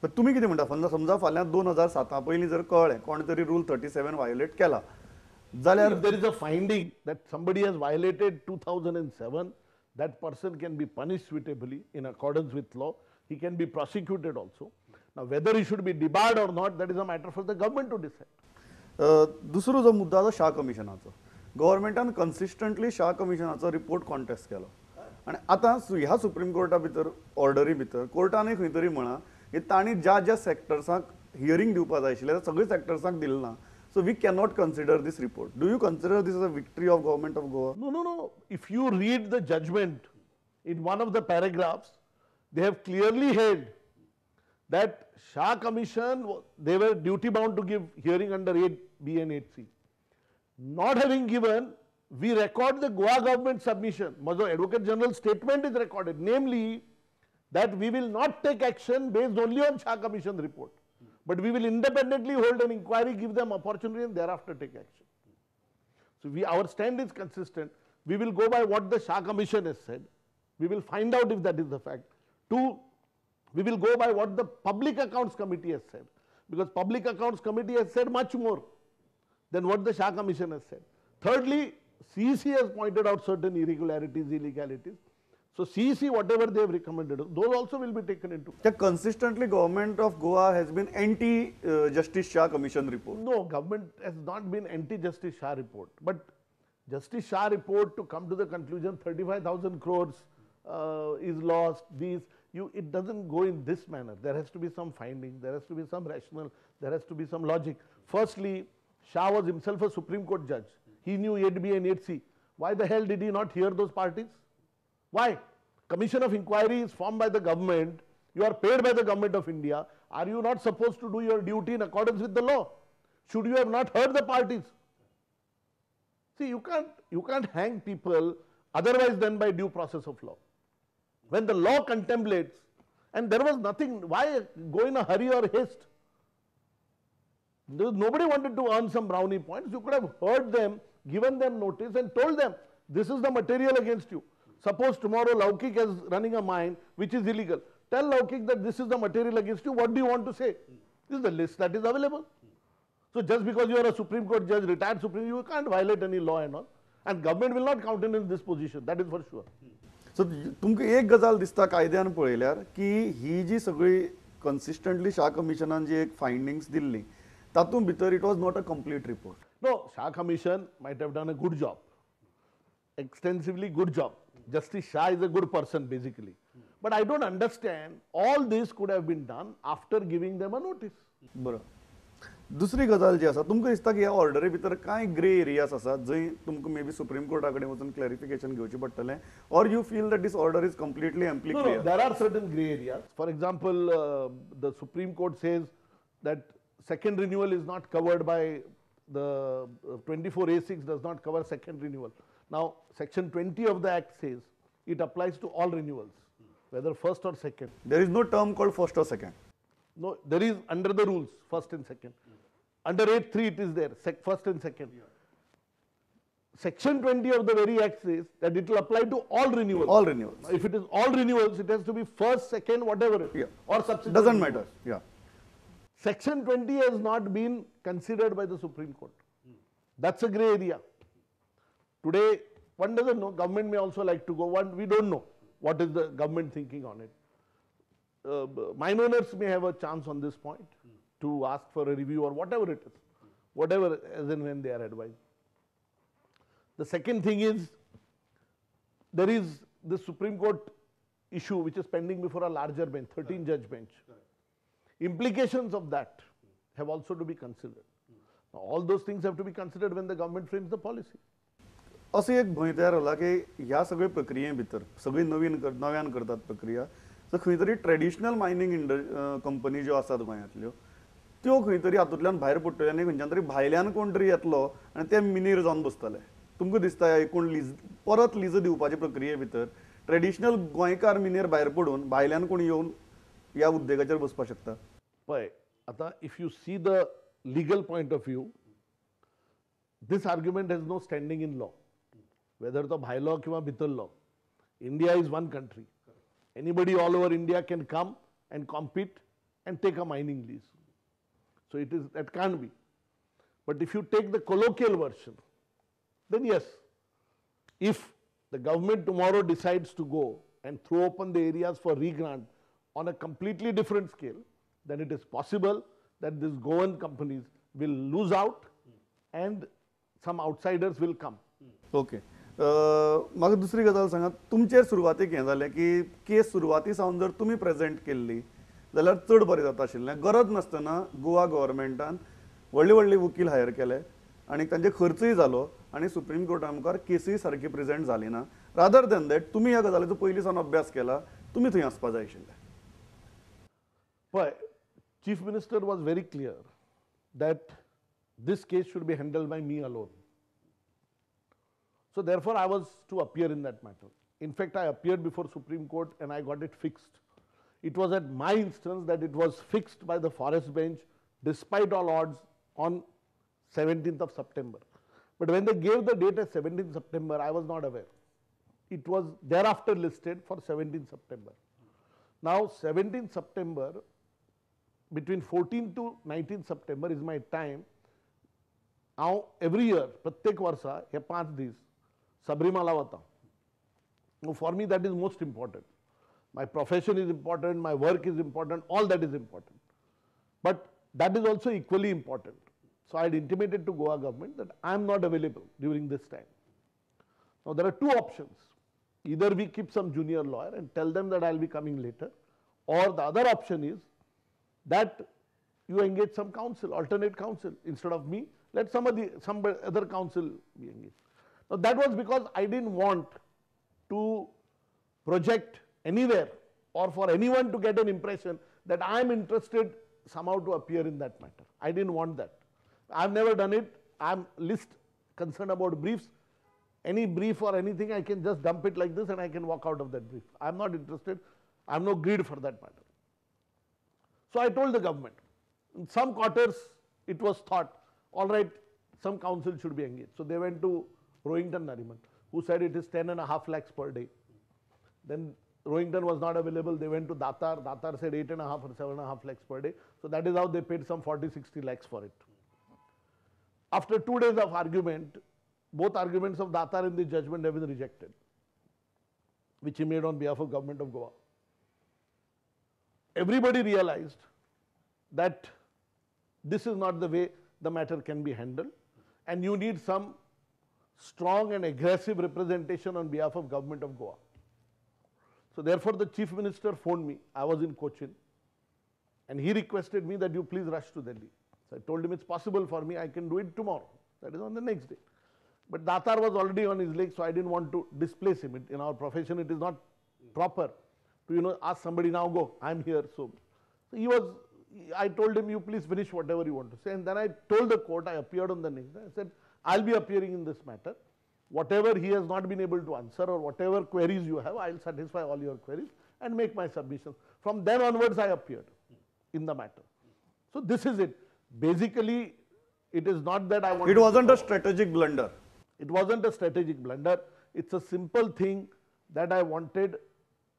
पण तुम्ही किती म्हणता समजा फाल्यां 2007 पयलीं जर कळ्ळें कोण तरी रूल 37 वायोलेट केला जाल्यार if there is a finding that somebody has violated 2007, that person can be punished suitably in accordance with law. He can be prosecuted also. Now, whether he should be debarred or not, that is a matter for the government to decide. दुसरो जो मुद्दा आसा शा कमिशनाचो गव्हर्मेंटान consistently शा कमिशनाचो report contest केलो आनी आतां ह्या supreme Carta भितर ऑर्डरी भितर कोर्टानय खंय तरी म्हणा की तांणी ज्या ज्या सॅक्टर्सांक हियरींग दिवपाक जाय आशिल्लें सगळ्या सॅक्टर्सांक दिलें ना. So we cannot consider this report. Do you consider this as a victory of government of Goa? No, no, no. If you read the judgment in one of the paragraphs, they have clearly held that Shah Commission, they were duty bound to give hearing under 8B and 8C. Not having given, we record the Goa government submission. Majo Advocate General statement is recorded, namely that we will not take action based only on Shah Commission report. But we will independently hold an inquiry, give them opportunity and thereafter take action. So our stand is consistent. We will go by what the Shah Commission has said. We will find out if that is the fact. Two, we will go by what the Public Accounts Committee has said. Because Public Accounts Committee has said much more than what the Shah Commission has said. Thirdly, CEC has pointed out certain irregularities, illegalities. So CEC, whatever they have recommended, those also will be taken into account. Consistently, government of Goa has been anti-Justice Shah Commission report. No, government has not been anti-Justice Shah report. But Justice Shah report to come to the conclusion 35,000 crores is lost, it doesn't go in this manner. There has to be some finding, there has to be some rationale, there has to be some logic. Firstly, Shah was himself a Supreme Court judge. He knew 8B and 8C. Why the hell did he not hear those parties? Why? Commission of inquiry is formed by the government. You are paid by the government of India. Are you not supposed to do your duty in accordance with the law? Should you have not heard the parties? See, you can't hang people otherwise than by due process of law. When the law contemplates, and there was nothing, why go in a hurry or haste? Nobody wanted to earn some brownie points. You could have heard them, given them notice and told them, this is the material against you. Suppose tomorrow Laukik is running a mine which is illegal. Tell Laukik that this is the material against you. What do you want to say? This is the list that is available. So just because you are a Supreme Court judge, retired Supreme, you can't violate any law and all. And government will not countenance this position. That is for sure. So तुमकां एक गजाल दिसता कायद्यान पळयल्यार की ही जी सगळी consistently शा कमिशनान जी एक फायंडिंग्स दिल्ली तातूंत भितर it was not a complete report. No, Shah Commission might have done a good job, extensively good job. Justice Shah is a good person basically. But I don't understand, all this could have been done after giving them a notice. बरं. दुसरी गजाल जी आसा तुमकां दिसता की ह्या ऑर्डरी भितर कांय ग्रे एरियाज आसा जंय तुमकां मे बी सुप्रीम कोर्टा कडेन वचून क्लॅरिफिकेशन घेवचें पडटलें or you feel that this order is completely amply clear? No, there are certain grey areas. For example, the Supreme Court says that second renewal is not covered by the 24A6 does not cover second renewal. Now, section 20 of the act says it applies to all renewals, whether first or second. There is no term called first or second. No, there is under the rules, first and second. Under 8.3 it is there, first and second. Section 20 of the very act says that it will apply to all renewals. All renewals. Now, if it is all renewals, it has to be first, second, whatever it is, or subsequent. Doesn't renewals. matter. Yeah. Section 20 has not been considered by the Supreme Court. That's a grey area. Today, one doesn't know, government may also like to go, we don't know what is the government thinking on it. Mine owners may have a chance on this point to ask for a review or whatever it is, whatever as and when they are advised. The second thing is, there is the Supreme Court issue which is pending before a larger bench, 13-judge bench. Implications of that have also to be considered. Now, all those things have to be considered when the government frames the policy. असे एक भंय तयार जाला की ह्या सगळे प्रक्रिये भितर सगळी नव्यान करतात प्रक्रिया तर खंय तरी ट्रेडिशनल मायनिंग कंपनी ज्यो आसात गोंयांतल्यो त्यो खंय तरी हातूंतल्यान भायर पडटल्यो आनी खंयच्यान तरी भायल्यान कोण तरी येतलो आनी ते मिनीर जावन बसतले. तुमकां दिसता एकूण परत लीज दिवपाचे प्रक्रिये भितर ट्रेडिशनल गोंयकार मिनीर भायर पडून भायल्यान कोण येवन ह्या उद्देगाचेर बसपाक शकता? पळय, आता if you see the legal point of view, this argument has no standing in law, whether the bylaw or bhitar law. India is one country. Anybody all over India can come and compete and take a mining lease. So that can't be. But if you take the colloquial version, then yes, if the government tomorrow decides to go and throw open the areas for re-grant on a completely different scale, then it is possible that these Goan companies will lose out and some outsiders will come. Okay म्हाका दुसरी गजाल सांगात, तुमचेर सुरवातीक हें जालें की case सुरवाती सावन जर तुमी प्रेजेंट केल्ली जाल्यार चड बरें जाता आशिल्लें. गरज नासतना गोवा गव्हर्मेंटान व्हडले व्हडले वकील हायर केले आनी तांचे खर्चूय जालो आनी सुप्रीम कोर्टा मुखार केसूय सारकी प्रेजेंट जाली ना. रादर दॅन दॅट तुमी ह्या गजालीचो पयलीं सावन अभ्यास केला, तुमी थंय आसपा जाय आशिल्लें. But Chief Minister was very clear that this case should be handled by me alone. So therefore I was to appear in that matter. In fact, I appeared before Supreme Court and I got it fixed. It was at my instance that it was fixed by the forest bench despite all odds on 17th of September. But when they gave the date as 17th September, I was not aware. It was thereafter listed for 17th September. Now 17th September, between 14th to 19th September is my time. Now every year, प्रत्येक वर्षा हे 5 दीस सबरीमाला वता. Now for me that is most important. My profession is important, my work is important, all that is important. But that is also equally important. So I had intimated to Goa government that I am not available during this time. Now there are 2 options. Either we keep some junior lawyer and tell them that I will be coming later, or the other option is that you engage some counsel, alternate counsel. Instead of me, let some other counsel be engaged. Now that was because I didn't want to project anywhere or for anyone to get an impression that I am interested somehow to appear in that matter. I didn't want that. I have never done it. I am least concerned about briefs. Any brief or anything, I can just dump it like this and I can walk out of that brief. I am not interested. I have no greed for that matter. So I told the government. In some quarters, it was thought, all right, some counsel should be engaged. So they went to Rohington Nariman, who said it is 10.5 lakhs per day. Then Rohington was not available. They went to Datar. Datar said 8.5 or 7.5 lakhs per day. So that is how they paid some 40-60 lakhs for it. After 2 days of argument, both arguments of Datar in the judgment have been rejected, which he made on behalf of government of Goa. Everybody realized that this is not the way the matter can be handled, and you need some strong and aggressive representation on behalf of government of Goa. So therefore the Chief Minister phoned me. I was in Cochin, and he requested me that you please rush to Delhi. So I told him it's possible for me, I can do it tomorrow. That is on the next day. But Datar was already on his leg, so I didn't want to displace him. In our profession, it is not proper to ask somebody, now go, I'm here. So I told him, you please finish whatever you want to say. And then I told the court, I appeared on the next day. I said, I'll be appearing in this matter. Whatever he has not been able to answer or whatever queries you have, I'll satisfy all your queries and make my submissions. From then onwards, I appeared in the matter. So this is it. Basically, it is not that I want. It wasn't a strategic blunder. It wasn't a strategic blunder. It's a simple thing that I wanted.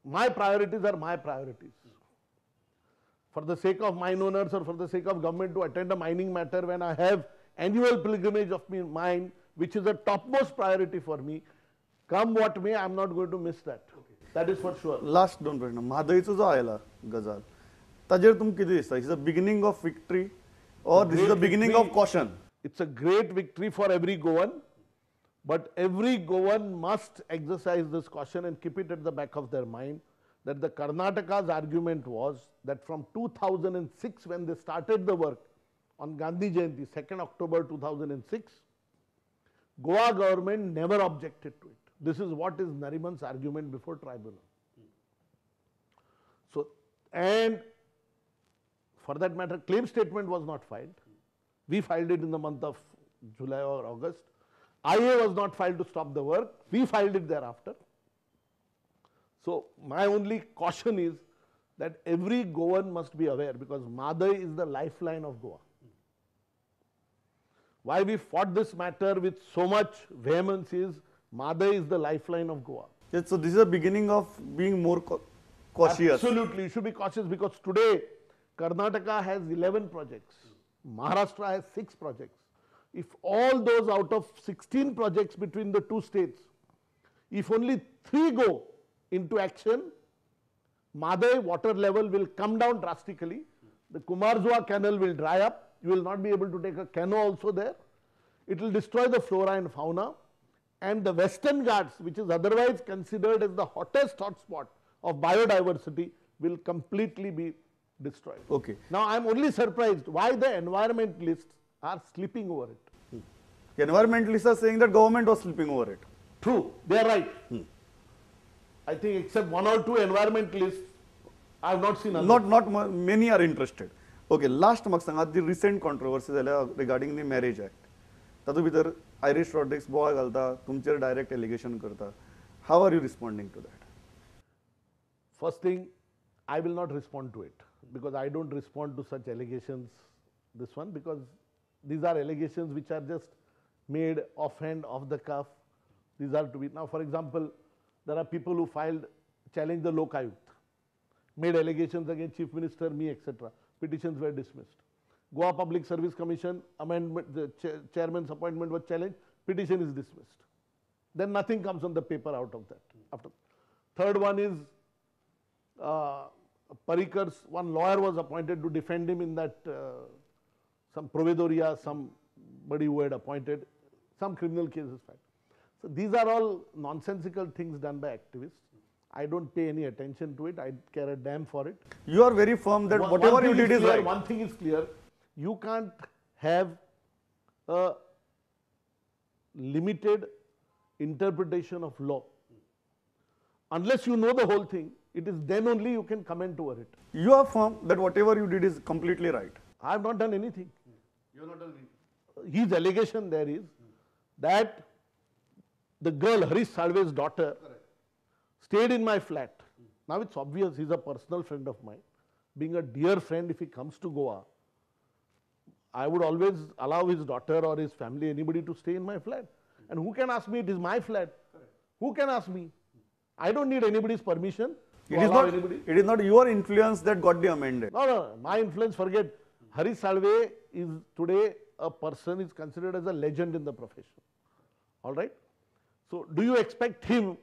My priorities are my priorities. For the sake of mine owners or for the sake of government to attend a mining matter when I have annual pilgrimage of mine, which is a topmost priority for me, come what may, I am not going to miss that. That is for sure. Last 2 प्रश्न. म्हादईचो जो आयला गजाल, ताजेर तुमकां कितें दिसता? Is the beginning of victory or this is the beginning of caution? It's a great victory for every Goan, but every Goan must exercise this caution and keep it at the back of their mind that the Karnataka's argument was that from 2006, when they started the work on Gandhi Jayanti, 2nd October 2006, Goa government never objected to it. This is what is Nariman's argument before tribunal. So, and for that matter, claim statement was not filed. We filed it in the month of July or August. IA was not filed to stop the work. We filed it thereafter. So my only caution is that every Goan must be aware, because Madai is the lifeline of Goa. Why we fought this matter with so much vehemence is Madai is the lifeline of Goa. Yes, so this is the beginning of being more cautious. Absolutely, you should be cautious, because today Karnataka has 11 projects. Maharashtra has 6 projects. If all those out of 16 projects between the two states, if only 3 go into action, Madai water level will come down drastically. The Kumarzua canal will dry up. You will not be able to take a canoe also there. It will destroy the flora and fauna. And the Western Ghats, which is otherwise considered as the hottest hotspot of biodiversity, will completely be destroyed. Okay. Now I am only surprised why the environmentalists are sleeping over it. The environmentalists are saying that government was sleeping over it. True, they are right. I think except 1 or 2 environmentalists, I have not seen others. Many are interested. Okay, last म्हाका सांगात the recent controversy जाल्या regarding the marriage act. तातूंत भितर Irish Rodrigues बोवाळ घालता, तुमचेर direct allegation करता. How are you responding to that? First thing, I will not respond to it because I don't respond to such allegations, this one, because these are allegations which are just made offhand, off the cuff. These are to be, now for example, there are people who filed, challenged the Lokayukt, made allegations against Chief Minister, me, etc. Petitions were dismissed. Goa Public Service Commission amendment, the chairman's appointment was challenged, petition is dismissed. Then nothing comes on the paper out of that. After third one is Parikar's, one lawyer was appointed to defend him in that some provedoria, somebody who had appointed, some criminal cases filed. So these are all nonsensical things done by activists. I don't pay any attention to it. I care a damn for it. You are very firm that whatever you did is right. One thing is clear. You can't have a limited interpretation of law. Unless you know the whole thing, it is then only you can comment over it. You are firm that whatever you did is completely right. I have not done anything. You have not done anything. His allegation there is that the girl, Harish Salve's daughter, stayed in my flat. Now it's obvious he's a personal friend of mine. Being a dear friend, if he comes to Goa, I would always allow his daughter or his family, anybody to stay in my flat. And who can ask me? It is my flat. Who can ask me? I don't need anybody's permission. It is not your influence that got the amendment. No, my influence, forget. Harish Salve is today a person, is considered as a legend in the profession. All right? So, do you expect him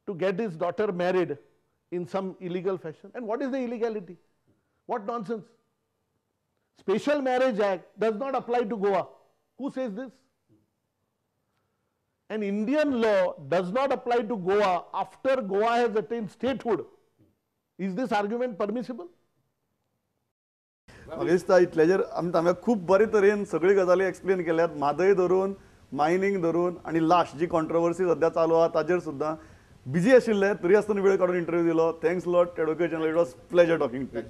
to get his daughter married in some illegal fashion? And what is the illegality? What nonsense? Special Marriage Act does not apply to Goa. Who says this? An Indian law does not apply to Goa after Goa has attained statehood. Is this argument permissible? दिसता इतलेजेर आमी खूब बरे तरेन सगळी गजाली explain केल्यात म्हादय धरून mining धरून आणि लास्ट जी कॉन्ट्रोवर्सी सध्या चालू आहा ताजेर सुद्दां बिजी आशिल्ले तरी आसतना वेळ काडून इंटरव्यू दिलो thanks lot education it was pleasure talking to